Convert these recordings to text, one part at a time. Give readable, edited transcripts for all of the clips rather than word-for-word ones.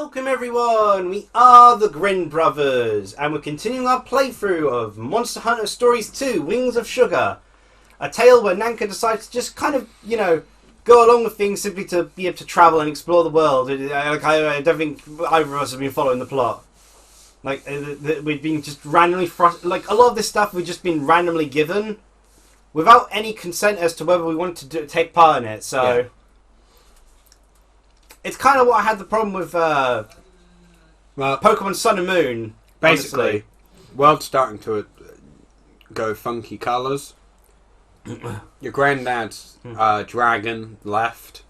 Welcome everyone, we are the Grin brothers, and we're continuing our playthrough of Monster Hunter Stories 2, Wings of Sugar. A tale where Nanka decides to just kind of, go along with things simply to be able to travel and explore the world. I don't think either of us have been following the plot. We've been just randomly, a lot of this stuff we've just been randomly given, without any consent as to whether we wanted to take part in it, so... Yeah. It's kind of what I had the problem with Pokemon Sun and Moon. Basically, honestly. World's starting to go funky colours. Your granddad's dragon left,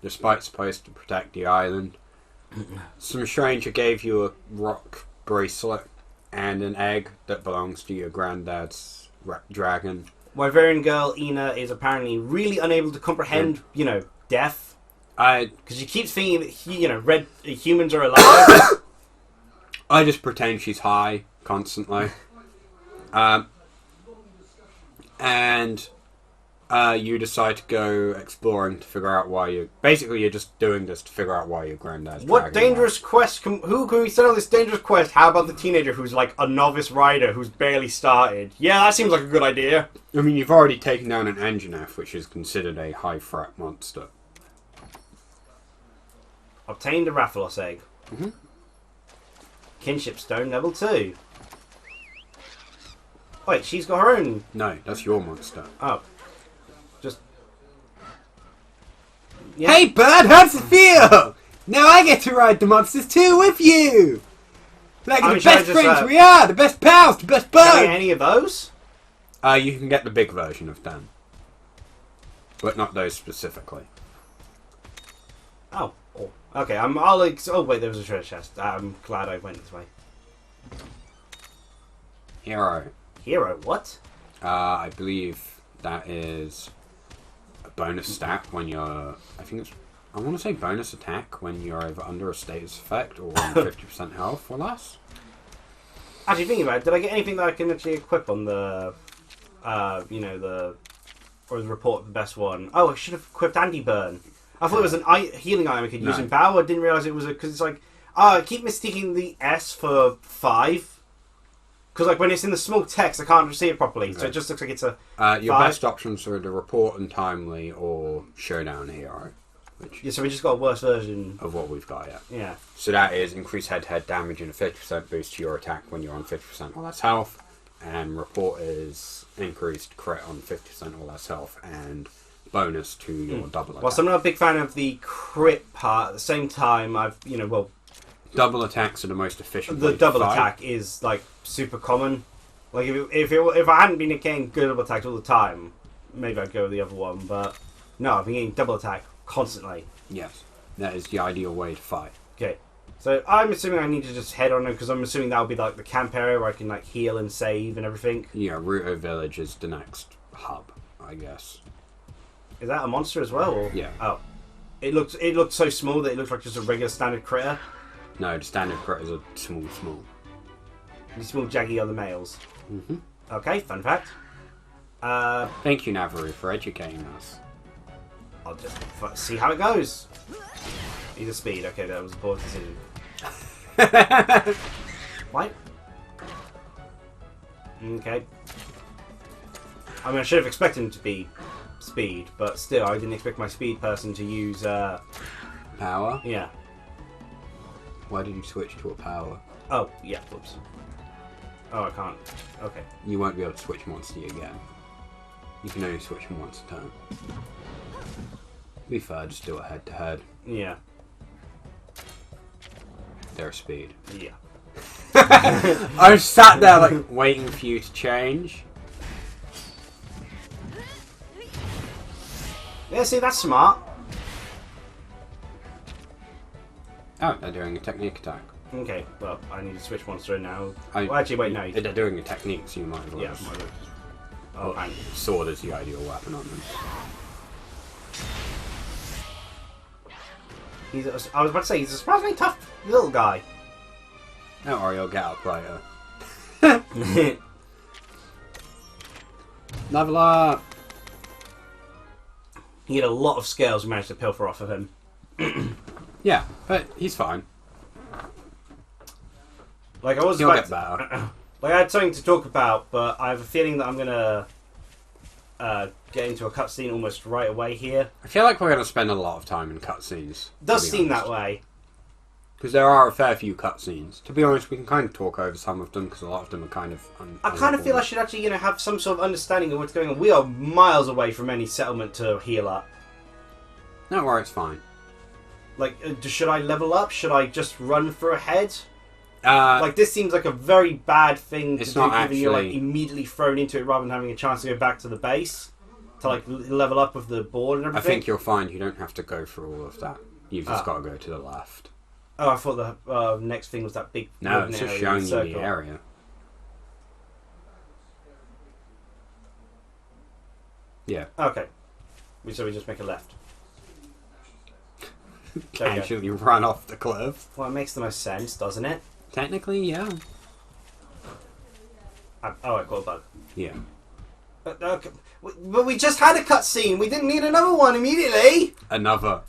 despite supposed to protect the island. Some stranger gave you a rock bracelet and an egg that belongs to your granddad's dragon. Wyverian girl Ina is apparently really unable to comprehend, death. Because she keeps thinking that humans are alive. I just pretend she's high constantly. And you decide to go exploring to figure out why you... Basically, you're just doing this to figure out why your granddad's What dangerous quest... Who can we send on this dangerous quest? How about the teenager who's like a novice rider who's barely started? Yeah, that seems like a good idea. I mean, you've already taken down an Engineer, which is considered a high-threat monster. Obtained a Rathalos egg. Mm-hmm. Kinship stone level 2. Wait, she's got her own... No, that's your monster. Oh. Just... Yeah. Hey, bird, how's it feel? Now I get to ride the monsters too with you! Like the best friends we are! The best pals! The best buds! Can I get any of those? You can get the big version of them. But not those specifically. Oh. Okay, oh wait, there was a treasure chest. I'm glad I went this way. Hero. Hero, what? I believe that is a bonus stat when you're... I want to say bonus attack when you're either under a status effect or on 50% health or less. Actually, thinking about it, did I get anything that I can actually equip on the... or the report of the best one? Oh, I should have equipped anti-burn. I thought it was an healing item I could use in battle. I didn't realise it was because it's like... I keep mistaking the S for 5. Because when it's in the small text, I can't see it properly. Okay. So it just looks like it's a your 5. best options are the report and timely or showdown hero. Yeah, so we just got a worse version. Of what we've got, yeah. Yeah. So that is increased head-to-head damage and a 50% boost to your attack when you're on 50% or less health. And report is increased crit on 50% or less health and... bonus to your double attack. Whilst I'm not a big fan of the crit part, at the same time, double attacks are the most efficient. The double attack is, super common. Like, if I hadn't been getting good double attacks all the time, maybe I'd go with the other one, but no, I've been getting double attack constantly. Yes, that is the ideal way to fight. Okay, so I'm assuming I need to just head on it, because I'm assuming that'll be, the camp area where I can, heal and save and everything. Yeah, Ruto Village is the next hub, I guess. Is that a monster as well? Or? Yeah. Oh. It looked so small that it looks like just a regular standard critter. No, the standard critters are small. The small jaggy are the males. Mm-hmm. Okay, fun fact. Thank you, Navaru, for educating us. I'll just see how it goes. Either speed. Okay, that was a poor decision. What? Okay. I mean, I should have expected him to be speed, but still, I didn't expect my speed person to use power? Yeah. Why did you switch to a power? Oh, yeah, whoops. Oh, I can't. Okay. You won't be able to switch monster again. You can only switch them once a turn. To be fair, just do it head to head. Yeah. Their speed. Yeah. I was sat there, waiting for you to change. Yeah, see, that's smart. Oh, they're doing a technique attack. Okay, well, I need to switch monster now. Well, actually, wait, no. They're doing a technique, so you might as well. Yeah, might as well. Oh, and sword is the ideal weapon on them. I was about to say, he's a surprisingly tough little guy. Don't worry, I'll get up later. Level up! He had a lot of scales we managed to pilfer off of him. Yeah, but he's fine. Like I was You'll about get better. like I had something to talk about, but I have a feeling that I'm gonna get into a cutscene almost right away here. I feel like we're going to spend a lot of time in cutscenes. Does seem that way. Because there are a fair few cutscenes. To be honest, we can kind of talk over some of them because a lot of them are kind of... I kind of feel I should actually, have some sort of understanding of what's going on. We are miles away from any settlement to heal up. Don't worry, it's fine. Like, should I level up? Should I just run for ahead? Like, this seems like a very bad thing to it's do, not given you're actually- immediately thrown into it rather than having a chance to go back to the base to level up with the board and I everything. think you'll find you don't have to go through all of that. You've just got to go to the left. Oh, I thought the next thing was that big. No, wooden it's just area showing in you circle. the area. Yeah. Okay, so we just make a left. There you go. Actually run off the cliff. Well, it makes the most sense, doesn't it? Technically, yeah. I got a bug. Yeah. Okay. But we just had a cutscene. We didn't need another one immediately. Another.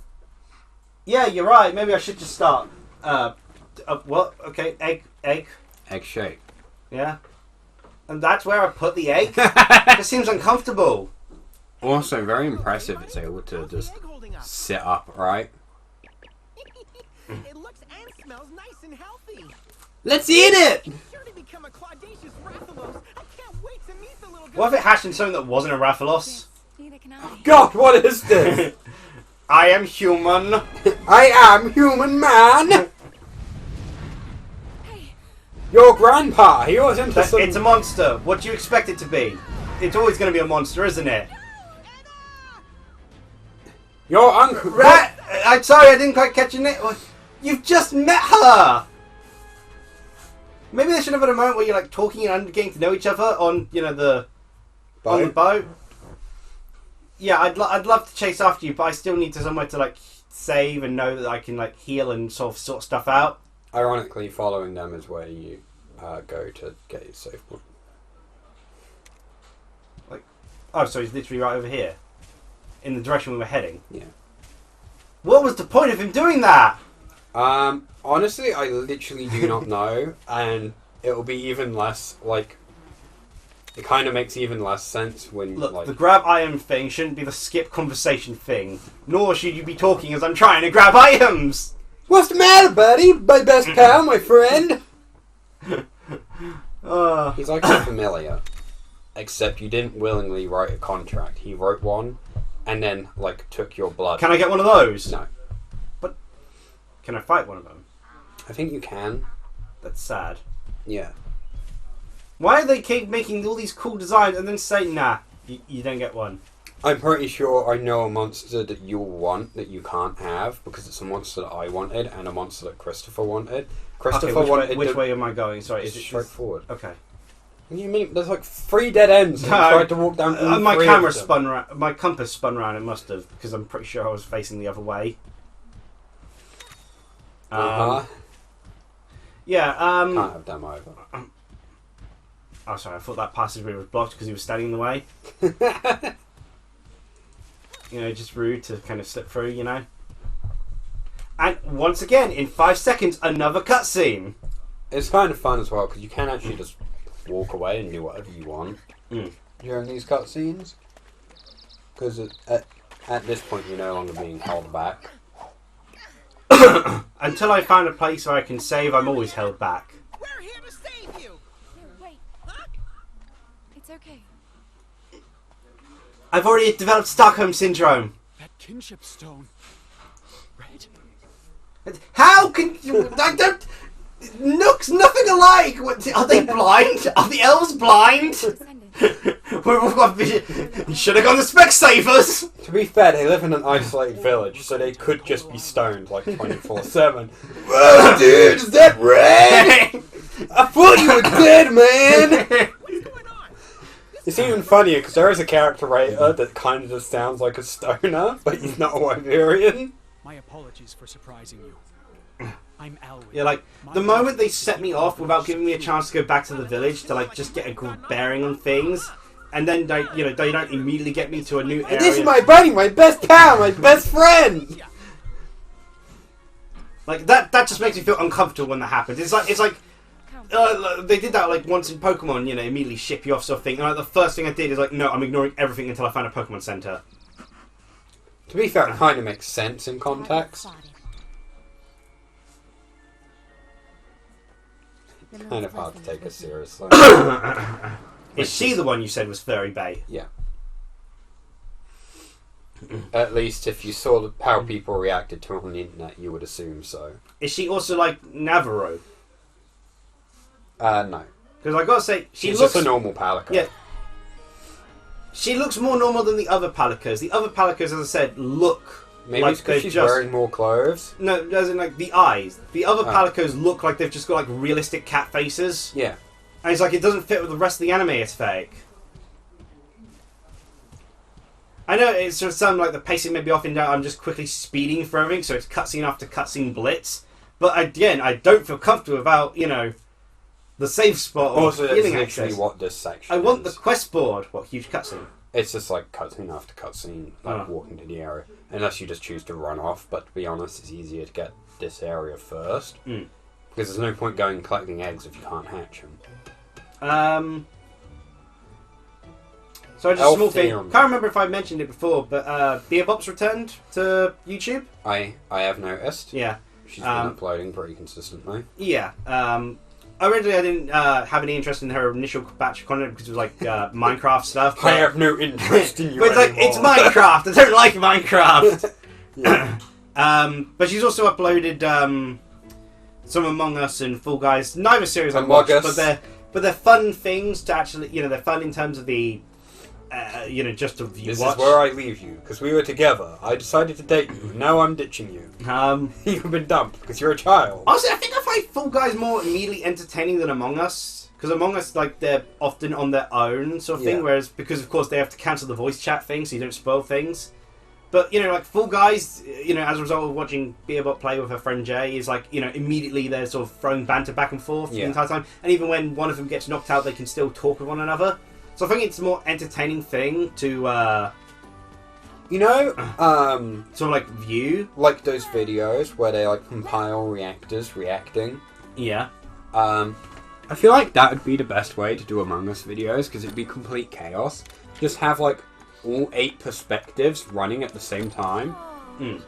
Yeah, you're right. Maybe I should just start. What? Okay, egg. Egg shake. Yeah. And that's where I put the egg. This seems uncomfortable. Also, very impressive it's able to just sit upright. It looks and smells nice and healthy. Let's eat it! Sure to become a claudacious Rathalos. I can't wait to meet the little What if it hatched into something that wasn't a Raphalos? Neither can I. God, what is this? I am human. I am human man! Hey, Your grandpa, he was into some... It's a monster. What do you expect it to be? It's always going to be a monster, isn't it? Your uncle... I'm sorry, I didn't quite catch your name. You've just met her! Maybe they should have had a moment where you're talking and getting to know each other on, on the boat. Yeah, I'd love to chase after you, but I still need to somewhere to save and know that I can heal and sort stuff out. Ironically, following them is where you go to get your save point. Oh, so he's literally right over here, in the direction we were heading. Yeah. What was the point of him doing that? Honestly, I literally do not know, and it'll be even less, it kind of makes even less sense when, Look, the grab item thing shouldn't be the skip conversation thing, nor should you be talking as I'm trying to grab items! What's the matter, buddy? My best pal, my friend? He's like a familiar, except you didn't willingly write a contract. He wrote one, and then, took your blood. Can I get one of those? No. But can I fight one of them? I think you can. That's sad. Yeah. Why do they keep making all these cool designs and then say, nah, you don't get one? I'm pretty sure I know a monster that you'll want that you can't have because it's a monster that I wanted and a monster that Christopher wanted. Christopher wanted. Which way am I going? Sorry, It's straightforward. Okay. What do you mean? There's 3 dead ends. And I tried to walk down. All My 3 camera of them. spun round. My compass spun round. It must have because I'm pretty sure I was facing the other way. Yeah. Can't have them either. Oh, sorry. I thought that passageway was blocked because he was standing in the way. Just rude to kind of slip through. And once again, in 5 seconds, another cutscene. It's kind of fun as well because you can actually just walk away and do whatever you want during these cutscenes. Because at this point, you're no longer being held back. Until I find a place where I can save, I'm always held back. We're here to save you. no, wait. It's okay. I've already developed Stockholm Syndrome. That kinship stone. Red. How can you... I don't... Looks nothing alike! Are they blind? Are the elves blind? You should have gone to Specsavers! To be fair, they live in an isolated village, so they could just be stoned 24/7. Whoa, dude, is that red? I thought you were dead, man! What's going on? It's even funnier because there is a character rater that kind of just sounds like a stoner, but he's not a Wyverian. My apologies for surprising you. I'm Alwyn. Yeah, the moment they set me off without giving me a chance to go back to the village to, just get a good bearing on things, and then, they don't immediately get me to a new area. This is my buddy, my best pal, my best friend! That just makes me feel uncomfortable when that happens. It's like they did that like once in Pokemon, you know, immediately ship you off sort of thing. And like, the first thing I did is like, no, I'm ignoring everything until I find a Pokemon Center. To be fair, it kind of makes sense in context. Kind of hard to take us seriously. Is she the one you said was furry bait? Yeah. At least if you saw how people reacted to it on the internet, you would assume so. Is she also like Navarro? No. Because I gotta say, She's looks just a normal Palico. Yeah. She looks more normal than the other Palicos. The other Palicos, as I said, look Maybe like it's because she's just wearing more clothes. no, as in like the eyes. The other Oh. Palicos look like they've just got like realistic cat faces, Yeah. and it's like it doesn't fit with the rest of the anime. It's fake. I know it's sort of something like the pacing may be off in that I'm just quickly speeding for everything, so it's cutscene after cutscene blitz. But again, I don't feel comfortable about, you know, the save spot or Also, that's healing literally access. what this section I want the is. quest board. What, huge cutscene? It's just like cutscene after cutscene, like Oh. walking to the area. Unless you just choose to run off, but to be honest, it's easier to get this area first. Mm. Because there's no point going and collecting eggs if you can't hatch them. So just a Elf small thing. theorem. Can't remember if I mentioned it before, but Beerbop's returned to YouTube. I have noticed. Yeah. She's been uploading pretty consistently. Yeah. Originally, I didn't have any interest in her initial batch of content because it was like Minecraft stuff. I have no interest in you But it's like, anymore. it's Minecraft. I don't like Minecraft. Yeah. But she's also uploaded some Among Us and Fall Guys. Neither series I Among watched, Us. but they're fun things to actually, you know, they're fun in terms of the, you know, just to view This watch. is where I leave you, because we were together. I decided to date you. Now I'm ditching you. You've been dumped because you're a child. Honestly, I think I find Fall Guys more immediately entertaining than Among Us. Because Among Us, like, they're often on their own sort of thing, Yeah. whereas, because of course they have to cancel the voice chat thing so you don't spoil things. But, you know, like, Fall Guys, you know, as a result of watching Beerbot play with her friend Jay, is like, you know, immediately they're sort of throwing banter back and forth the Yeah. entire time. And even when one of them gets knocked out, they can still talk with one another. So I think it's a more entertaining thing to, You know, sort of, like, view. like those videos where they like compile reactors reacting. Yeah. I feel like that would be the best way to do Among Us videos because it'd be complete chaos. Just have like all 8 perspectives running at the same time. Mm.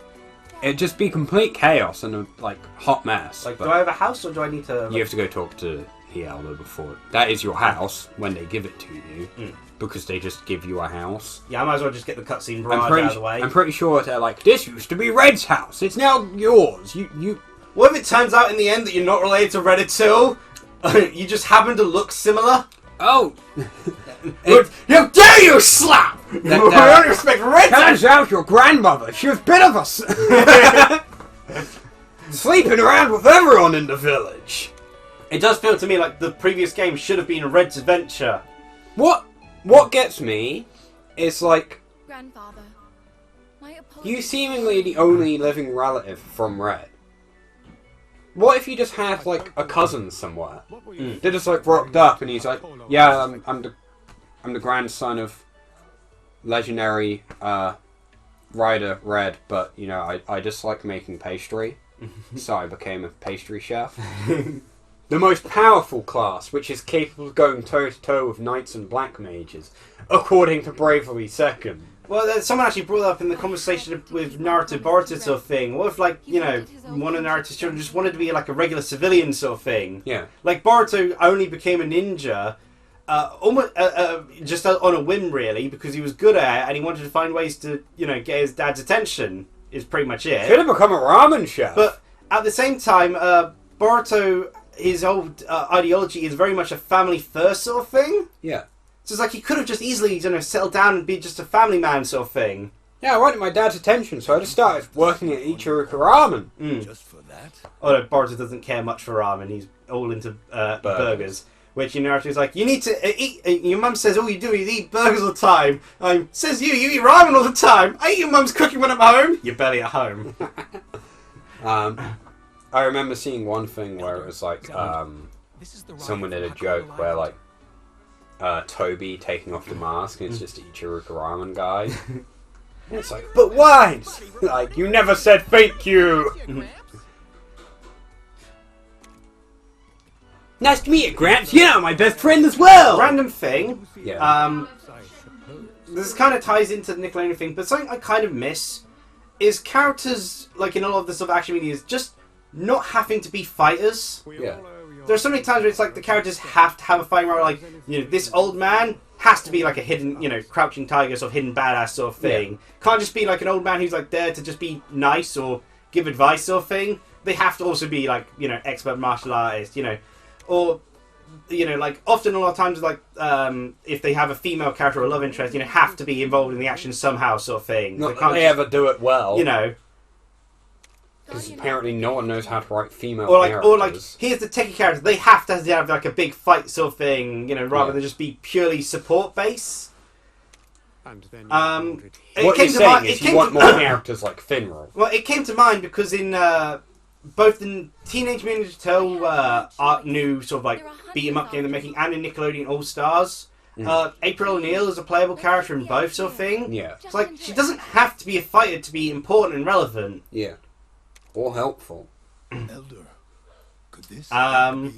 It'd just be complete chaos and a like hot mess. Like, but do I have a house or do I need to... you have to go talk to the elder before. That is your house when they give it to you. Mm. Because they just give you a house. Yeah, I might as well just get the cutscene barrage out of the way. I'm pretty sure they're like, this used to be Red's house. It's now yours. You. What if it turns out in the end that you're not related to Red at all? You just happen to look similar? Oh. How dare you slap! I don't respect Red! Turns out your grandmother, she was a bit of us. Sleeping around with everyone in the village. It does feel to me like the previous game should have been Red's adventure. What gets me is like, Grandfather, my apologies. you seemingly the only living relative from Red. What if you just had like a cousin somewhere? They just like rocked up and he's like, yeah, I'm the grandson of legendary rider Red, but you know I just like making pastry, so I became a pastry chef. The most powerful class, which is capable of going toe to toe with knights and black mages, according to Bravely Second. Well, someone actually brought up in the conversation with Naruto Boruto sort of thing. What if, like, you know, one of Naruto's children just wanted to be like a regular civilian sort of thing? Yeah. Like, Boruto only became a ninja almost just on a whim, really, because he was good at it and he wanted to find ways to, you know, get his dad's attention, is pretty much it. Should have become a ramen chef. But at the same time, Boruto, his whole ideology is very much a family-first sort of thing. yeah. So it's like he could have just easily, you know, settled down and be just a family man sort of thing. Yeah, I wanted my dad's attention, so I just started working at Ichiruka Ramen. Mm. Just for that? Although Boruto doesn't care much for ramen, he's all into burgers. Which, you know, he's like, you need to eat. Your mum says all you do is eat burgers all the time. Says you eat ramen all the time. I eat your mum's cooking when I'm home. You're barely at home. I remember seeing one thing where it was like, This is the right someone did a joke where like, Toby taking off the mask and it's just Ichiruka Ramen guy. And it's like, but why? Like, you never said thank you! Nice to meet you, Gramps. You know, my best friend as well. Random thing. Yeah. This kind of ties into the Nickelodeon thing, but something I kind of miss is characters, like in a lot of the stuff action media, is just not having to be fighters. Yeah. There are so many times where it's like the characters have to have a fighting role, like, you know, this old man has to be like a hidden, you know, crouching tiger sort of hidden badass sort of thing. Yeah. Can't just be like an old man who's like there to just be nice or give advice sort of thing. They have to also be like, you know, expert martial artist, you know, or, you know, like often a lot of times like if they have a female character or a love interest, you know, have to be involved in the action somehow sort of thing. Not that they ever do it well, you know. Because apparently no one knows how to write female characters. Or like, here's the techie character. They have to have like a big fight sort of thing, you know, rather than just be purely support base. What you're saying is you want more characters like Finral. Well, it came to mind because in both the Teenage Mutant Ninja Turtle art new sort of like beat 'em up game they're making, and in Nickelodeon All Stars, April O'Neil is a playable character in both sort of thing. Yeah, it's like she doesn't have to be a fighter to be important and relevant. Yeah. Or helpful. Elder, could this But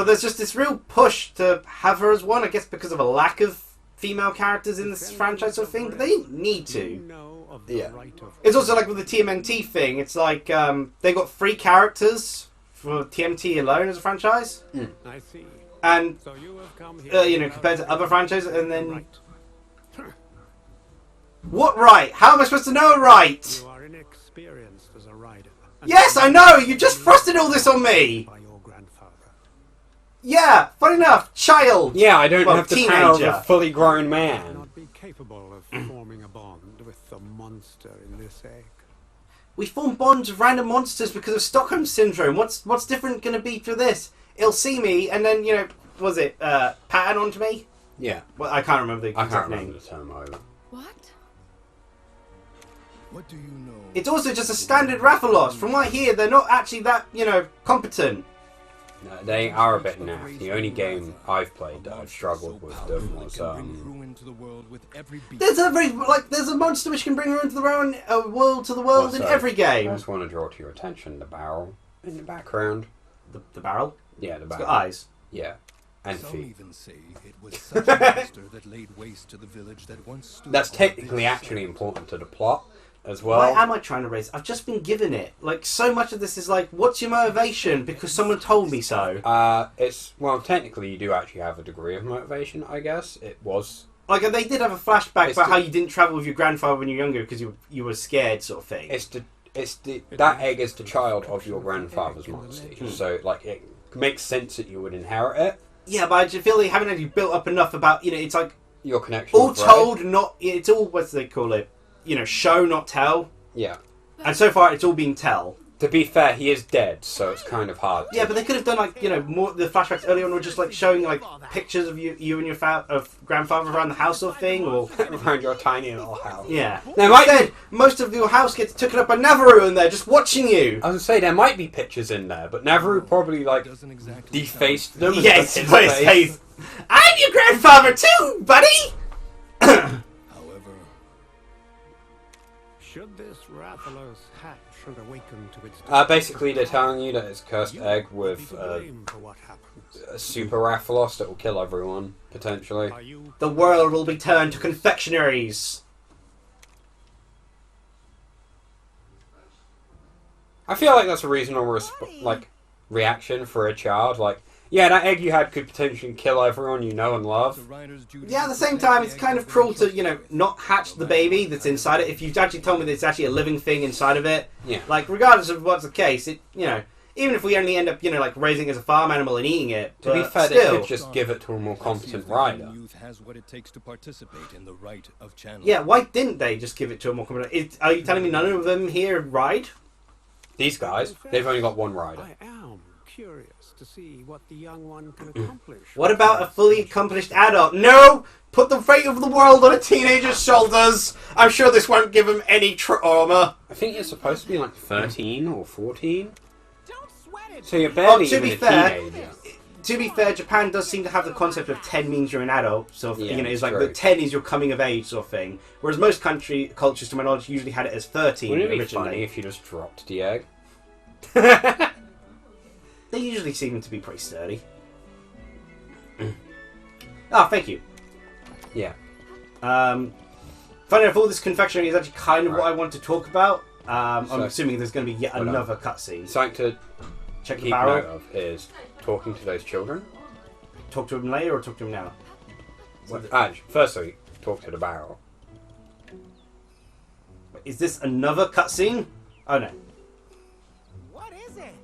there's just this real push to have her as one, I guess because of a lack of female characters in this franchise sort of thing, but they didn't need to. Yeah. It's also like with the TMNT thing, it's like they got 3 characters for TMT alone as a franchise. I see. And, you know, compared to other franchises, and then... What right? How am I supposed to know right? You are inexperienced as a rider. Yes, I know! You just thrusted all this on me! By your grandfather. Yeah, fun enough, child! Yeah, I don't have the teenager. power of a fully grown man. Not be capable of forming a bond with the monster in this egg. We form bonds with random monsters because of Stockholm Syndrome. What's different going to be for this? It'll see me and then, you know, was it pattern onto me? Yeah. Well, I can't remember the exact name. I can't remember the term either. What? What do you know? It's also just a standard Rathalos. From what I hear, they're not actually that, you know, competent. No, they are a bit naff. The only game I've played that I've struggled with them was there's a monster which can bring ruin to the world to the world in every game. I just want to draw to your attention the barrel in the background. The barrel? Yeah, the barrel. It's got eyes. Yeah. And Some feet. even say it was such a monster that laid waste to the village that once stood. That's technically actually important to the plot as well. Why am I trying to raise? I've just been given it. Like, so much of this is like, what's your motivation? Because someone told me so. Well, technically you do actually have a degree of motivation, I guess. It was... Like, they did have a flashback about how you didn't travel with your grandfather when you were younger because you were scared, sort of thing. That egg is the child of your grandfather's monster. So, like, it makes sense that you would inherit it. Yeah, but I just feel they haven't actually built up enough about, you know, it's like... Your connection all with told, not... It's all, what do they call it? You know, show, not tell. Yeah. And so far, it's all been tell. To be fair, he is dead, so it's kind of hard. Yeah, but they could have done, like, you know, more... The flashbacks earlier on were just, like, showing, like, pictures of you and your grandfather around the house or thing, or... around your tiny little house. Yeah. Now, instead, most of your house gets taken up by Navarro in there, just watching you. I was going to say, there might be pictures in there, but Navarro probably, like, defaced them. Yes, but his face. I'm your grandfather too, buddy! However, should this Rathalos hatch and awaken to its basically, they're telling you that it's a cursed egg with blame for what happens. a super Rathalos that will kill everyone, potentially. Are you The world will be turned to confectionaries. I feel like that's a reasonable reaction for a child. Like, yeah, that egg you had could potentially kill everyone you know and love. Yeah, at the same time, it's kind of cruel to, you know, not hatch the baby that's inside it. If you've actually told me that it's actually a living thing inside of it, Yeah. like, regardless of what's the case, it, you know, even if we only end up, you know, like, raising it as a farm animal and eating it, To be fair, they still, could just give it to a more competent rider. Youth has what it takes to participate in the rite of channeling. yeah, why didn't they just give it to a more competent... Are you telling me none of them here ride? These guys, they've only got one rider. I am curious to see what the young one can accomplish. What about a fully accomplished adult? No! Put the fate of the world on a teenager's shoulders! I'm sure this won't give him any trauma. I think you're supposed to be like 13 or 14. Don't sweat it. So you're barely to even be a fair, teenager. To be fair, Japan does seem to have the concept of 10 means you're an adult. So, Yeah, you know, it's that's like true. the 10 is your coming of age sort of thing. Whereas most cultures, to my knowledge, usually had it as 13 Wouldn't it be originally. funny if you just dropped the egg? They usually seem to be pretty sturdy. Ah, thank you. Yeah. Funny enough, all this confectionery is actually kind of what I want to talk about. I'm assuming there's going to be yet another cutscene. Something to Check the keep barrel. note of is talking to those children. Talk to him later or talk to him now? Firstly, talk to the barrel. Is this another cutscene? Oh no. What is it?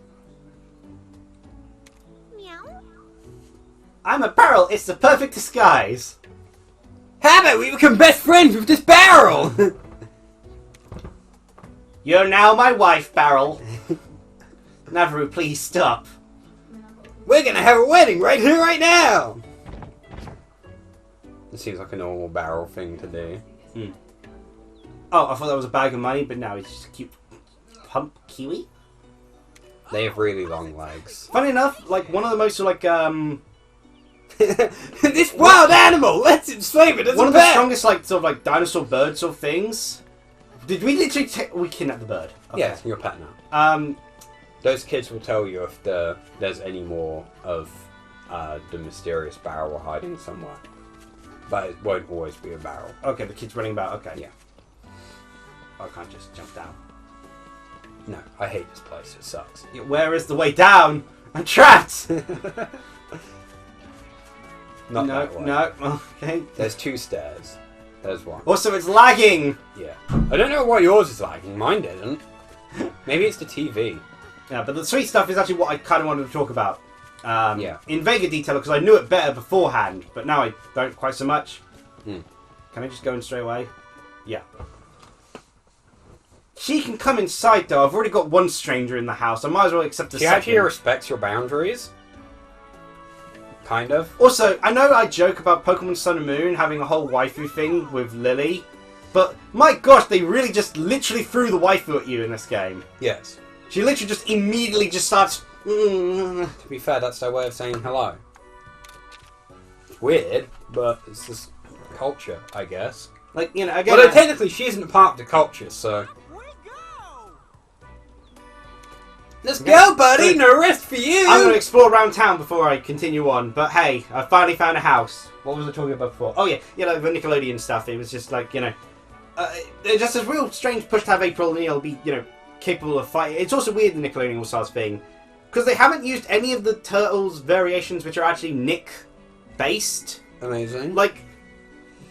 Meow. I'm a barrel. It's the perfect disguise. How about we become best friends with this barrel? You're now my wife, Barrel. Navarro, please stop. We're gonna have a wedding right here, right now. It seems like a normal barrel thing to do. Oh, I thought that was a bag of money, but now it's just a cute pump kiwi. They have really long legs. Funny enough, like one of the most This wild animal, let's enslave it as one a of the pet. strongest dinosaur bird sort of things. Did we literally we kidnapped the bird? Okay. Yeah, you're a pet now. Um, Those kids will tell you if there's any more of the mysterious barrel hiding somewhere. But it won't always be a barrel. okay, the kid's running about. Okay. Yeah. I can't just jump down. No, I hate this place. It sucks. Yeah, where is the way down? I'm trapped. Not no, that way. no. Okay. There's 2 stairs. There's one. Also, it's lagging. Yeah. I don't know why yours is lagging. Mine didn't. Maybe it's the TV. Yeah, but the sweet stuff is actually what I kind of wanted to talk about. Yeah. In vaguer detail, because I knew it better beforehand, but now I don't quite so much. Can I just go in straight away? Yeah. She can come inside, though. I've already got one stranger in the house. I might as well accept the She second. actually respects your boundaries. Kind of. Also, I know I joke about Pokemon Sun and Moon having a whole waifu thing with Lily, but my gosh, they really just literally threw the waifu at you in this game. Yes. She literally just immediately just starts... To be fair, that's their way of saying hello. It's weird, but it's just culture, I guess. Like, you know, again... Although technically she isn't a part of the culture, so... We go! Let's go, buddy! No rest for you! I'm going to explore around town before I continue on, but hey, I finally found a house. What was I talking about before? Oh yeah, like the Nickelodeon stuff. It was just like, you know... it's just a real strange push to have April O'Neil be, you know, capable of fighting. It's also weird, the Nickelodeon All-Stars thing, because they haven't used any of the Turtles variations which are actually Nick-based. Amazing. Like,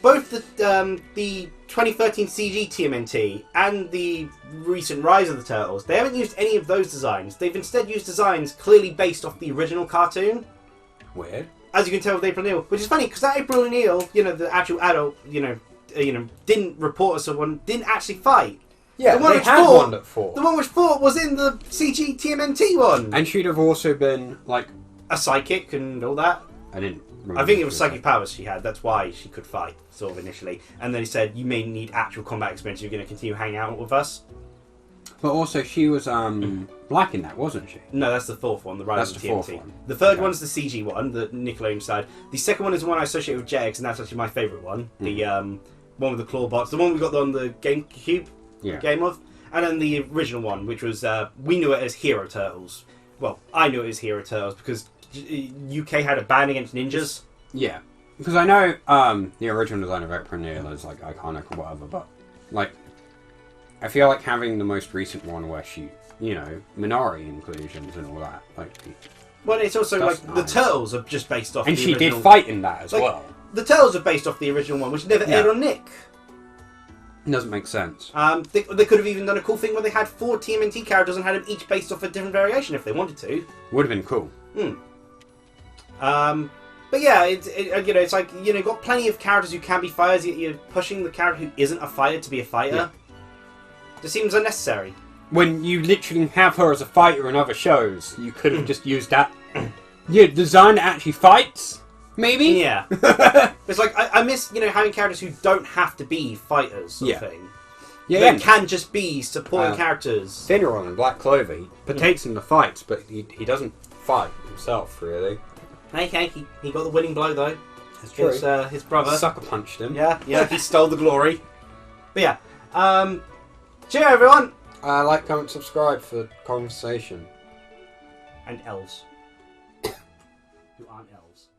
both the 2013 CG TMNT and the recent Rise of the Turtles, they haven't used any of those designs. They've instead used designs clearly based off the original cartoon. Weird. As you can tell with April O'Neil, which is funny because that April O'Neil, you know, the actual adult, you know, didn't report as someone, didn't actually fight. Yeah, the one they which had fought, one that fought. The one which fought was in the CG TMNT one. And she'd have also been, like... A psychic and all that. I didn't remember. I think it was psychic powers she had. That's why she could fight, sort of initially. And then he said, "You may need actual combat experience. You're going to continue hanging out with us." But also, she was black in that, wasn't she? No, that's the fourth one, the Rise That's of the TMT. fourth one. The third Okay. one's the CG one, the Nickelodeon side. The second one is the one I associate with JX, and that's actually my favourite one. The one with the claw bots, the one we got on the GameCube game of, and then the original one, which was we knew it as Hero Turtles. Well, I knew it as Hero Turtles because UK had a ban against ninjas. Yeah. Because I know the original design of April O'Neil is like iconic or whatever, but like I feel like having the most recent one where she, you know, minority inclusions and all that, like. Well, it's also That's like the nice. Turtles are just based off. And the she original... did fight in that as Like, well. The Turtles are based off the original one, which never aired on Nick. It doesn't make sense. They could have even done a cool thing where they had 4 TMNT characters and had them each based off a different variation if they wanted to. Would have been cool. But yeah, it's like, you know, you've got plenty of characters who can be fighters, yet you're pushing the character who isn't a fighter to be a fighter. Yeah. Just seems unnecessary. When you literally have her as a fighter in other shows, you could have just used that. Yeah, design that actually fights? Maybe? Yeah. It's like, I miss, you know, having characters who don't have to be fighters sort of thing. Yeah, They can just be supporting characters. Finneron and Black Clover, he partakes in the fights, but he doesn't fight himself, really. Okay, he got the winning blow though. That's true. It's his brother. Sucker punched him. Yeah, he stole the glory. But yeah, cheer everyone! Like, comment, subscribe for conversation. And elves. Who aren't elves.